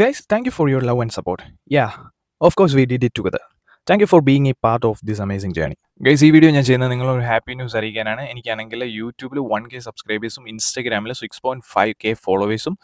Guys, thank you for your love and support. Yeah, of course, we did it together. Thank you for being a part of this amazing journey. Guys ഈ video ഞാൻ ചെയ്യുന്നത് നിങ്ങളൊരു happy news അറിയിക്കാനാണ്. എനിക്കാണെങ്കിൽ യൂട്യൂബിൽ 1K സബ്സ്ക്രൈബേഴ്സും ഇൻസ്റ്റാഗ്രാമിൽ 6.5K ഫോളോവേഴ്സും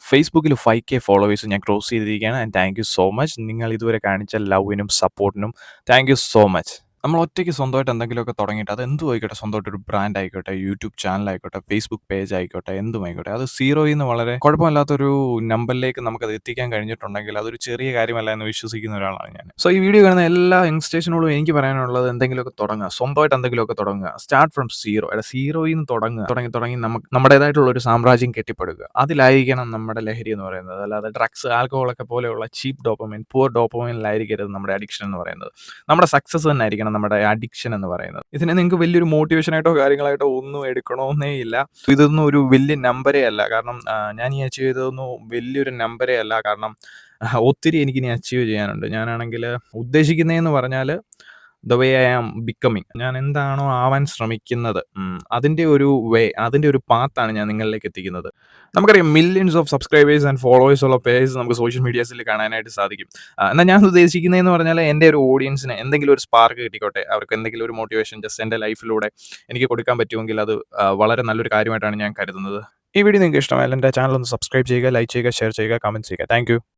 ഫേസ്ബുക്കിൽ 5K ഫോളോവേഴ്സും ഞാൻ cross ചെയ്തിരിക്കുകയാണ്. And thank you so much. നിങ്ങൾ ഇതുവരെ കാണിച്ച ലവിനും സപ്പോർട്ടിനും താങ്ക് യു സോ മച്ച്. നമ്മൾ ഒറ്റയ്ക്ക് സ്വന്തമായിട്ട് എന്തെങ്കിലുമൊക്കെ തുടങ്ങിയിട്ട് അത് എന്തും ആയിക്കോട്ടെ, സ്വന്തമായിട്ട് ഒരു ബ്രാൻഡ് ആയിക്കോട്ടെ, യൂട്യൂബ് ചാനൽ ആയിക്കോട്ടെ, ഫേസ്ബുക്ക് പേജ് ആയിക്കോട്ടെ, എന്തും ആയിക്കോട്ടെ, അത് സീറോയിൽ നിന്ന് വളരെ കുഴപ്പമില്ലാത്തൊരു നമ്പറിലേക്ക് നമുക്കത് എത്തിക്കാൻ കഴിഞ്ഞിട്ടുണ്ടെങ്കിൽ അതൊരു ചെറിയ കാര്യമല്ല എന്ന് വിശ്വസിക്കുന്ന ഒരാളാണ് ഞാൻ. സോ ഈ വീഡിയോ കാണുന്ന എല്ലാ യങ്സ്റ്റേഴ്സിനോടും എനിക്ക് പറയാനുള്ളത് എന്തെങ്കിലുമൊക്കെ തുടങ്ങുക, സ്വന്തമായിട്ട് എന്തെങ്കിലുമൊക്കെ തുടങ്ങുക. Start from zero. സീറോയിൽ നിന്ന് തുടങ്ങി നമുക്ക് നമ്മുടേതായിട്ടുള്ള ഒരു സാമ്രാജ്യം കെട്ടിപ്പടുക്കുക. അതിലായിരിക്കണം നമ്മുടെ ലഹരി എന്ന് പറയുന്നത്. അല്ലാതെ ഡ്രഗ്സ്, ആൽക്കഹോളൊക്കെ പോലെയുള്ള ചീപ്പ് ഡോപ്പമൈൻ, പുവർ ഡോപ്പമൈനിലായിരിക്കരുത് നമ്മുടെ അഡിക്ഷൻ എന്ന് പറയുന്നത്. നമ്മുടെ സക്സസ് തന്നെ ആയിരിക്കണം നമ്മുടെ അഡിക്ഷൻ എന്ന് പറയുന്നത്. ഇതിനെ നിങ്ങൾക്ക് വലിയൊരു മോട്ടിവേഷനായിട്ടോ കാര്യങ്ങളായിട്ടോ ഒന്നും എടുക്കണമെന്നേ ഇല്ല. ഇതൊന്നും ഒരു വലിയ നമ്പരേ അല്ല. കാരണം ഞാൻ ഈ അച്ചീവ് ചെയ്തതൊന്നും വലിയൊരു നമ്പരേ അല്ല. കാരണം ഒത്തിരി എനിക്കിനി അച്ചീവ് ചെയ്യാനുണ്ട്. ഞാനാണെങ്കിൽ ഉദ്ദേശിക്കുന്നതെന്ന് പറഞ്ഞാൽ the way I am becoming, ഞാൻ എന്താണോ ആവാൻ ശ്രമിക്കുന്നത്, അതിൻ്റെ ഒരു പാത്താണ് ഞാൻ നിങ്ങളിലേക്ക് എത്തിക്കുന്നത്. നമുക്കറിയാം millions of subscribers and followers ഉള്ള പേജ് നമുക്ക് സോഷ്യൽ മീഡിയാസിൽ കാണാനായിട്ട് സാധിക്കും. എന്നാൽ ഞാൻ ഉദ്ദേശിക്കുന്നതെന്ന് പറഞ്ഞാൽ എൻ്റെ ഒരു ഓഡിയൻസിന് എന്തെങ്കിലും ഒരു സ്പാർക്ക് കിട്ടിക്കോട്ടെ, അവർക്ക് എന്തെങ്കിലും ഒരു മോട്ടിവേഷൻ ജസ്റ്റ് എൻ്റെ ലൈഫിലൂടെ എനിക്ക് കൊടുക്കാൻ പറ്റുമെങ്കിൽ അത് വളരെ നല്ലൊരു കാര്യമായിട്ടാണ് ഞാൻ കരുതുന്നത്. ഈ വീഡിയോ നിങ്ങൾക്ക് ഇഷ്ടമായാൽ എൻ്റെ ചാനൽ ഒന്ന് സബ്സ്ക്രൈബ് ചെയ്യുക, ലൈക്ക് ചെയ്യുക, ഷെയർ ചെയ്യുക, കമൻറ്റ് ചെയ്യുക. Thank you.